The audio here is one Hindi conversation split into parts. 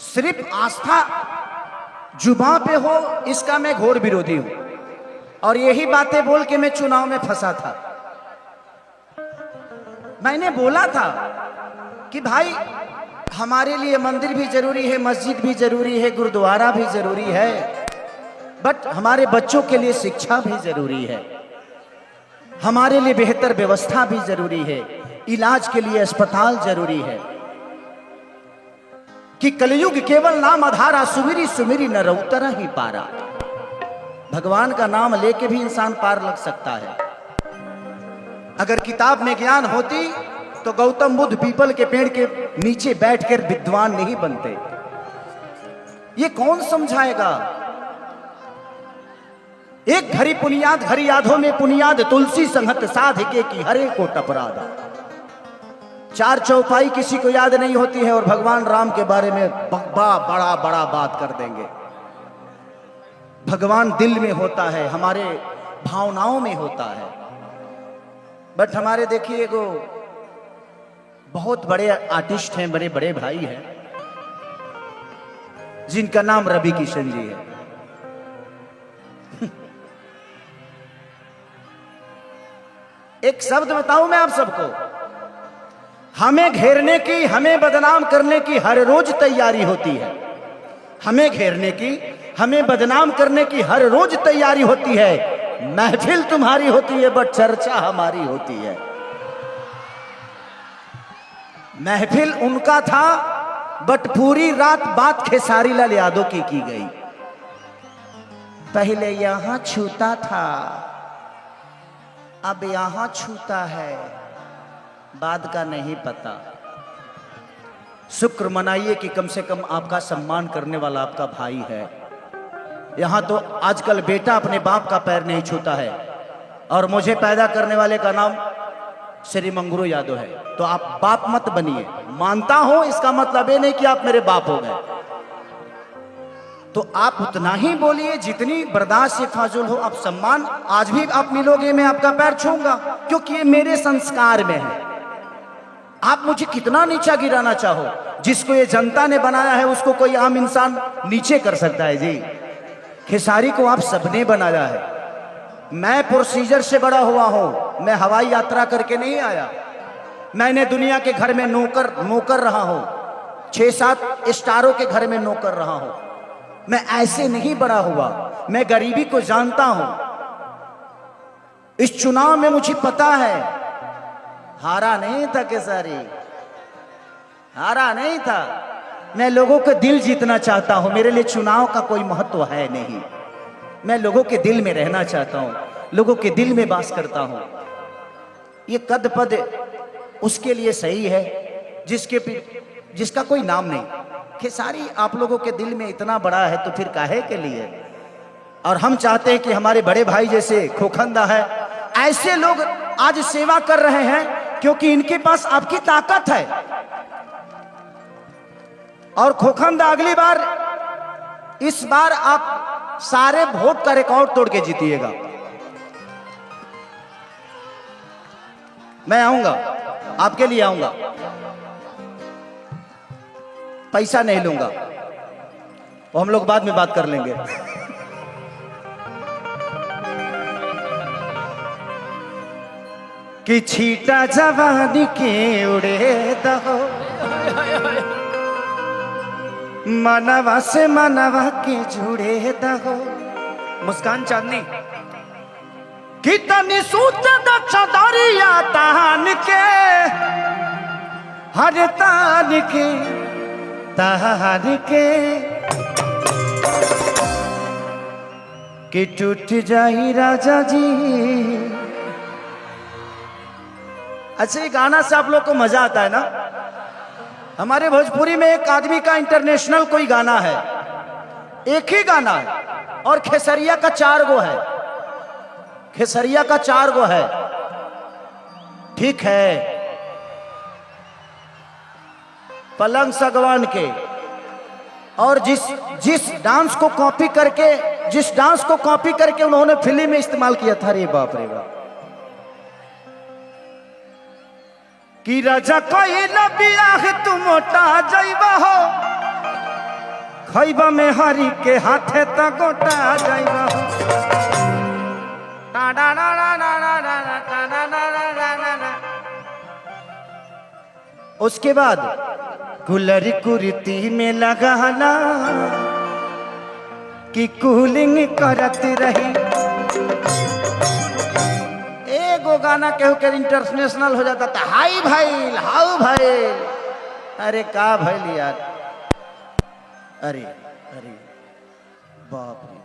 सिर्फ आस्था जुबां पे हो, इसका मैं घोर विरोधी हूं। और यही बातें बोल के मैं चुनाव में फंसा था। मैंने बोला था कि भाई हमारे लिए मंदिर भी जरूरी है, मस्जिद भी जरूरी है, गुरुद्वारा भी जरूरी है, बट हमारे बच्चों के लिए शिक्षा भी जरूरी है, हमारे लिए बेहतर व्यवस्था भी जरूरी है, इलाज के लिए अस्पताल जरूरी है। कि कलयुग केवल नाम आधारा, सुमिरी सुमिरी न रउतरा ही पारा। भगवान का नाम लेके भी इंसान पार लग सकता है। अगर किताब में ज्ञान होती तो गौतम बुद्ध पीपल के पेड़ के नीचे बैठकर विद्वान नहीं बनते। ये कौन समझाएगा? एक घड़ी पुनियाद घड़ी यादों में पुनियाद, तुलसी संगत साधिके की हरे को टपरादा। चार चौपाई किसी को याद नहीं होती है और भगवान राम के बारे में बड़ा बड़ा बात कर देंगे। भगवान दिल में होता है, हमारे भावनाओं में होता है। बट हमारे देखिए वो बहुत बड़े आर्टिस्ट हैं, बड़े बड़े भाई हैं, जिनका नाम रवि किशन जी है। एक शब्द बताऊं मैं आप सबको, हमें घेरने की, हमें बदनाम करने की हर रोज तैयारी होती है। हमें घेरने की, हमें बदनाम करने की हर रोज तैयारी होती है। महफिल तुम्हारी होती है बट चर्चा हमारी होती है। महफिल उनका था बट पूरी रात बात खेसारी लाल यादव की गई। पहले यहां छूता था, अब यहां छूता है, बाद का नहीं पता। शुक्र मनाइए कि कम से कम आपका सम्मान करने वाला आपका भाई है। यहां तो आजकल बेटा अपने बाप का पैर नहीं छूता है। और मुझे पैदा करने वाले का नाम श्री मंगरू यादव है। तो आप बाप मत बनिए। मानता हूं, इसका मतलब ये नहीं कि आप मेरे बाप हो गए। तो आप उतना ही बोलिए जितनी बर्दाश्त से फाजुल हो। आप सम्मान आज भी आप मिलोगे, मैं आपका पैर छूंगा, क्योंकि ये मेरे संस्कार में है। आप मुझे कितना नीचा गिराना चाहो, जिसको ये जनता ने बनाया है उसको कोई आम इंसान नीचे कर सकता है जी? खेसारी को आप सबने बनाया है। मैं प्रोसीजर से बड़ा हुआ हूं, मैं हवाई यात्रा करके नहीं आया। मैंने दुनिया के घर में नौकर रहा हूं, 6-7 स्टारों के घर में नौकर रहा हूं। मैं ऐसे नहीं बड़ा हुआ, मैं गरीबी को जानता हूं। इस चुनाव में मुझे पता है, हारा नहीं था खेसारी, हारा नहीं था। मैं लोगों के दिल जीतना चाहता हूं। मेरे लिए चुनाव का कोई महत्व है नहीं। मैं लोगों के दिल में रहना चाहता हूं, लोगों के दिल में वास करता हूं। ये कद पद उसके लिए सही है जिसका कोई नाम नहीं। खेसारी आप लोगों के दिल में इतना बड़ा है तो फिर काहे के लिए? और हम चाहते हैं कि हमारे बड़े भाई जैसे खोखंदा है, ऐसे लोग आज सेवा कर रहे हैं क्योंकि इनके पास आपकी ताकत है। और खोखंदा अगली बार, इस बार आप सारे वोट का रिकॉर्ड तोड़ के जीतिएगा। मैं आऊंगा, आपके लिए आऊंगा, पैसा नहीं लूंगा, वो हम लोग बाद में बात कर लेंगे। कि छीटा जवानी के उड़े दहो, मनवा से मनवा के जुड़े दहो। मुस्कान चांदनी कि तनी सूत दरिया तान के, हर तान के तान के, कि टूट जाई राजा जी। अच्छा, ये गाना से आप लोग को मजा आता है ना? हमारे भोजपुरी में एक आदमी का इंटरनेशनल कोई गाना है, एक ही गाना है, और खेसरिया का 4 गो है। खेसरिया का 4 गो है। ठीक है, पलंग सगवान के। और जिस डांस को कॉपी करके उन्होंने फिल्म में इस्तेमाल किया था, रे बाप रे बाप, कि राजा कोई बियाह तू मोटा जाइबा हो, खैबा में हरी के हाथे तो गोटा जाइबा। उसके बाद कुलरी कुर्ती में लगाना कि कूलिंग करत रही। एगो गाना केहू के इंटरनेशनल हो जाता था, हाई भाई हाउ भाई। अरे का भाई यार, अरे अरे बाप रे,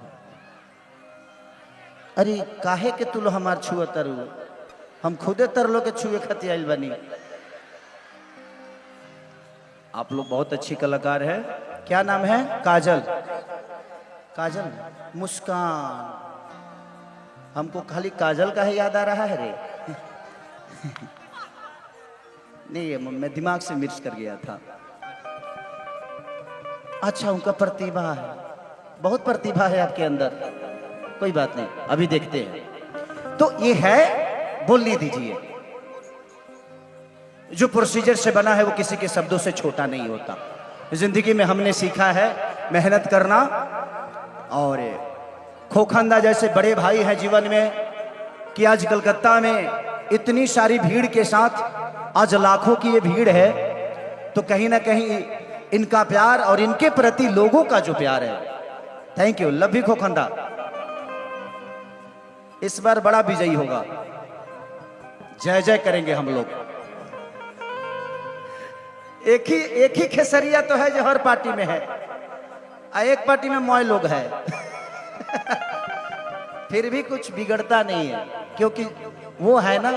अरे काहे के तुलो हमार छुआ तरु, हम खुदे तरलो के छुए खती आइल बनी। आप लोग बहुत अच्छी कलाकार है। क्या नाम है? काजल। काजल, मुस्कान। हमको खाली काजल का ही याद आ रहा है रे। नहीं, मैं दिमाग से मिर्च कर गया था। अच्छा, उनका प्रतिभा है, बहुत प्रतिभा है आपके अंदर। कोई बात नहीं, अभी देखते हैं। तो ये है, बोलने दीजिए। जो प्रोसीजर से बना है वो किसी के शब्दों से छोटा नहीं होता। जिंदगी में हमने सीखा है मेहनत करना, और खोखंदा जैसे बड़े भाई हैं जीवन में कि आज कलकत्ता में इतनी सारी भीड़ के साथ, आज लाखों की ये भीड़ है, तो कहीं ना कहीं इनका प्यार और इनके प्रति लोगों का जो प्यार है, थैंक यू, लव यू खोखंदा। इस बार बड़ा विजयी होगा, जय जय करेंगे हम लोग। एक ही खेसरिया तो है जो हर पार्टी में है, एक पार्टी में मोय लोग है। फिर भी कुछ बिगड़ता नहीं है, क्योंकि वो है ना,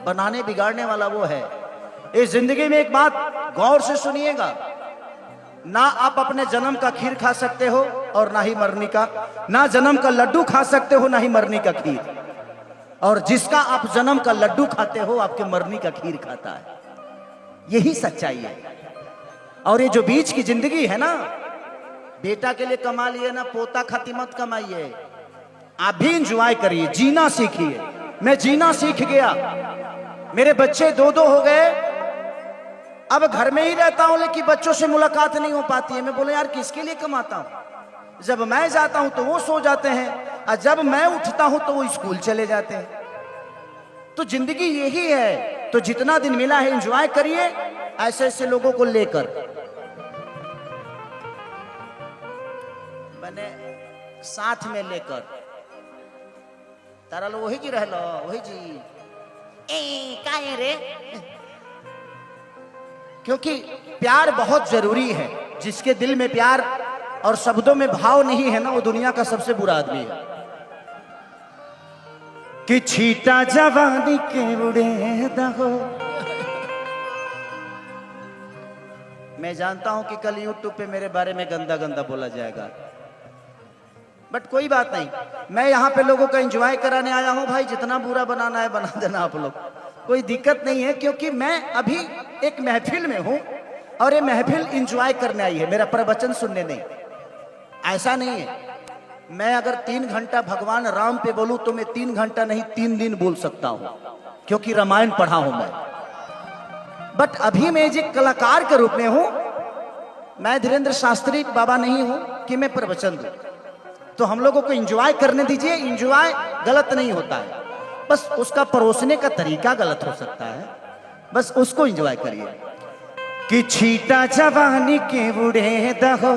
बनाने बिगाड़ने वाला वो है। इस जिंदगी में एक बात गौर से सुनिएगा, ना आप अपने जन्म का खीर खा सकते हो और ना ही मरनी का, ना जन्म का लड्डू खा सकते हो ना ही मरनी का खीर, और जिसका आप जन्म का लड्डू खाते हो आपके मरनी का खीर खाता है। यही सच्चाई है। और ये जो बीच की जिंदगी है ना, बेटा के लिए कमा लिए ना, पोता खातिर मत कमाइए। आप भी इंजॉय करिए, जीना सीखिए। मैं जीना सीख गया, मेरे बच्चे दो हो गए, अब घर में ही रहता हूं, लेकिन बच्चों से मुलाकात नहीं हो पाती है। मैं बोले यार किसके लिए कमाता हूं? जब मैं जाता हूं तो वो सो जाते हैं, और जब मैं उठता हूं तो वो स्कूल चले जाते हैं। तो जिंदगी यही है। तो जितना दिन मिला है एंजॉय करिए, ऐसे ऐसे लोगों को लेकर। मैंने साथ में लेकर तारा लो वही जी रह लो, वही जी काहे रे। क्योंकि प्यार बहुत जरूरी है। जिसके दिल में प्यार और शब्दों में भाव नहीं है ना, वो दुनिया का सबसे बुरा आदमी है। कि छीटा जवानी के उड़े दहो। मैं जानता हूं कि कल यूट्यूब पे मेरे बारे में गंदा गंदा बोला जाएगा, बट कोई बात नहीं। मैं यहाँ पे लोगों का एंजॉय कराने आया हूँ भाई। जितना बुरा बनाना है बना देना आप लोग, कोई दिक्कत नहीं है। क्योंकि मैं अभी एक महफिल में हूँ, और ये महफिल एंजॉय करने आई है, मेरा प्रवचन सुनने नहीं। ऐसा नहीं है, मैं अगर 3 घंटा भगवान राम पे बोलूं तो मैं 3 घंटा नहीं 3 दिन बोल सकता हूं, क्योंकि रामायण पढ़ा हूं मैं। बट अभी मैं एक कलाकार के रूप में हूं। मैं धीरेन्द्र शास्त्री बाबा नहीं हूं कि मैं प्रवचन दूं। तो हम लोगों को एंजॉय करने दीजिए। एंजॉय गलत नहीं होता है, बस उसका परोसने का तरीका गलत हो सकता है, बस उसको एंजॉय करिए। कि छीटा जवानी के बुढ़े दहो,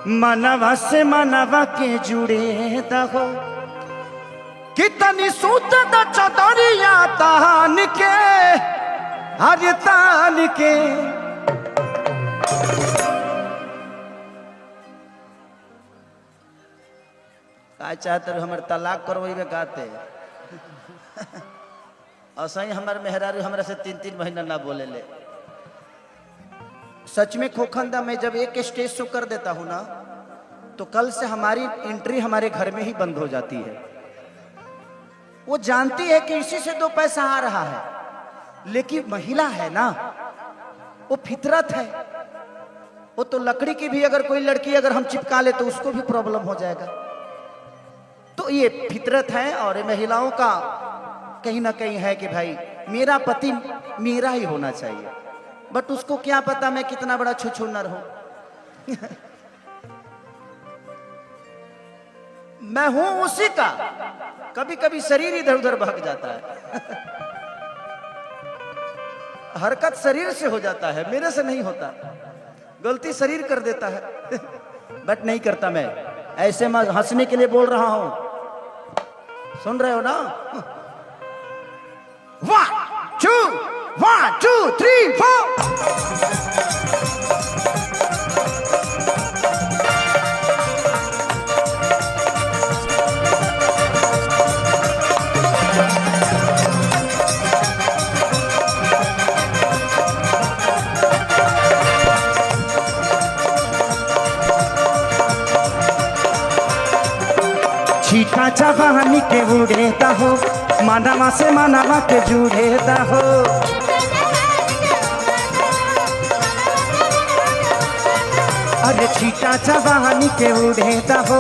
मनवा से मनवा के जुड़े दहो। कितनी सूत द चदरिया तान के, हर तान के। का चाहते हमर तलाक करवे गाते। ऐसा ही हमारे मेहरारू हमरा से 3-3 महीना ना बोले ले। सच में खोखंदा, मैं जब एक स्टेज शो कर देता हूं ना, तो कल से हमारी एंट्री हमारे घर में ही बंद हो जाती है। वो जानती है कि इसी से 2 पैसा आ रहा है, लेकिन महिला है ना, वो फितरत है। वो तो लकड़ी की भी अगर कोई लड़की अगर हम चिपका ले तो उसको भी प्रॉब्लम हो जाएगा। तो ये फितरत है, और ये महिलाओं का कहीं ना कहीं है कि भाई मेरा पति मेरा ही होना चाहिए। बट उसको क्या पता मैं कितना बड़ा छुछुन्नर हूं। मैं हूं उसी का, कभी कभी शरीर इधर उधर भाग जाता है। हरकत शरीर से हो जाता है, मेरे से नहीं होता। गलती शरीर कर देता है, बट नहीं करता मैं। ऐसे मैं हंसने के लिए बोल रहा हूं, सुन रहे हो ना? 1 2 3 4। छीटा जवानी के उड़ेता हो, मानवा से मानवा के जुड़ेता हो। अरे छीटा जवानी के उड़ेता हो,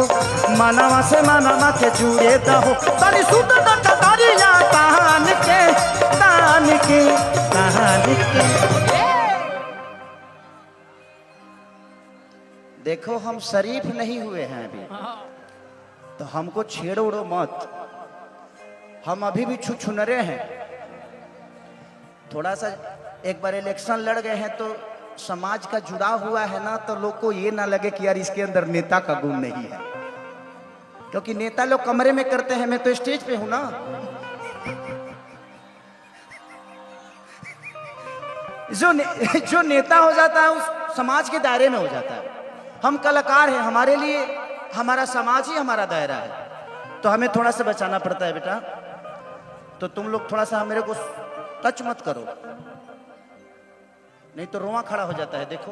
मानवा से मानवा के जुड़ेता हो। तनी सुत दरिया तान के तान के तान के। देखो हम शरीफ नहीं हुए हैं अभी, तो हमको छेड़ो उड़ो मत। हम अभी भी छुछुनरे हैं। थोड़ा सा एक बार इलेक्शन लड़ गए हैं तो समाज का जुड़ाव हुआ है ना, तो लोग को ये ना लगे कि यार इसके अंदर नेता का गुण नहीं है, क्योंकि नेता लोग कमरे में करते हैं, मैं तो स्टेज पे हूं ना। जो नेता हो जाता है उस समाज के दायरे में हो जाता है। हम कलाकार हैं, हमारे लिए हमारा समाज ही हमारा दायरा है, तो हमें थोड़ा सा बचाना पड़ता है बेटा। तो तुम लोग थोड़ा सा मेरे को टच मत करो, नहीं तो रोआ खड़ा हो जाता है। देखो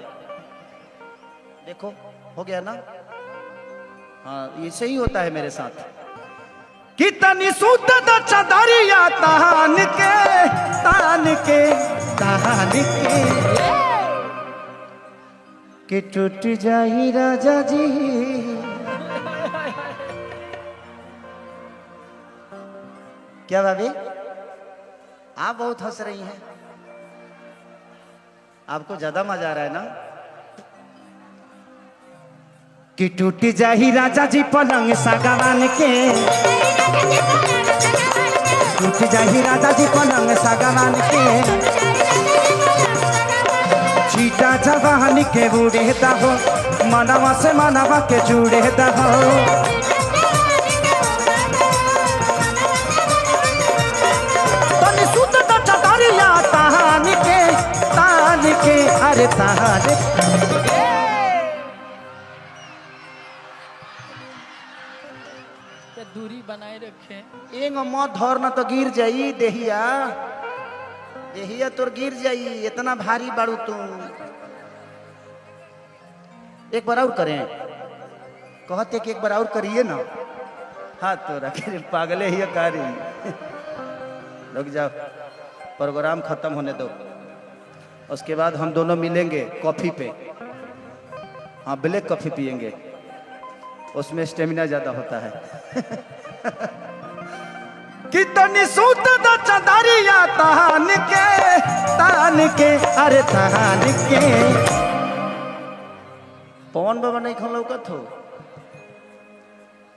देखो, हो गया ना? हाँ, ये सही होता है मेरे साथ। कितनी सूत चदरिया तान के तान के तान के टूट जाई राजा जी। क्या भाभी, आप बहुत हंस रही हैं, आपको ज्यादा मजा आ रहा है ना? कि टूट जाही राजा जी पलंग सागवान के, टूट जाही राजा जी पलंग सागवान के। छीटा जवानी के बूढ़ेता हो, मनवा से मनवा के जुड़ेता हो। तनी सुत चदरिया तान के अरे तान के दूरी बनाए रखें। एक मत धर न तो गिर जाई देहिया, देहिया तोर गिर जाई, इतना भारी बाड़ू तुम। एक बार और करें, कहते कि एक बार और करिए ना। हाथ तो रखे, पागले ही कारी। रुक जाओ, प्रोग्राम खत्म होने दो, उसके बाद हम दोनों मिलेंगे कॉफी पे। हाँ, ब्लैक कॉफी पियेंगे, उसमें स्टेमिना ज्यादा होता है। कितनी सूत चदरिया तान के अरे तान के। पवन बाबा नहीं खन लौकत हो,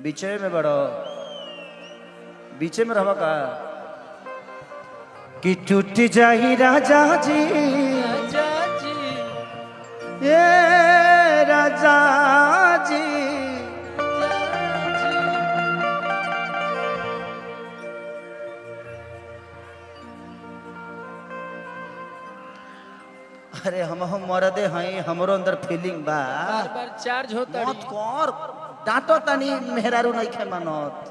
बीचे में बड़ो, बीचे में रहबा का। कि टूट जाही राजा जी, राजा जी, ये राजा जी। अरे हम मरदे हैं, हमरो अंदर फीलिंग बा। बार बार चार्ज होता मत कर, डांटो तनी, मेहरारू नहीं खे मानत।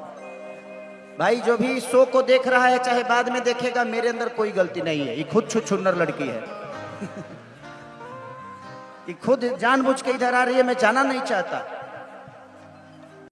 भाई जो भी शो को देख रहा है, चाहे बाद में देखेगा, मेरे अंदर कोई गलती नहीं है। ये खुद छुछुन्नर लड़की है। ये खुद जानबूझ के इधर आ रही है, मैं जाना नहीं चाहता।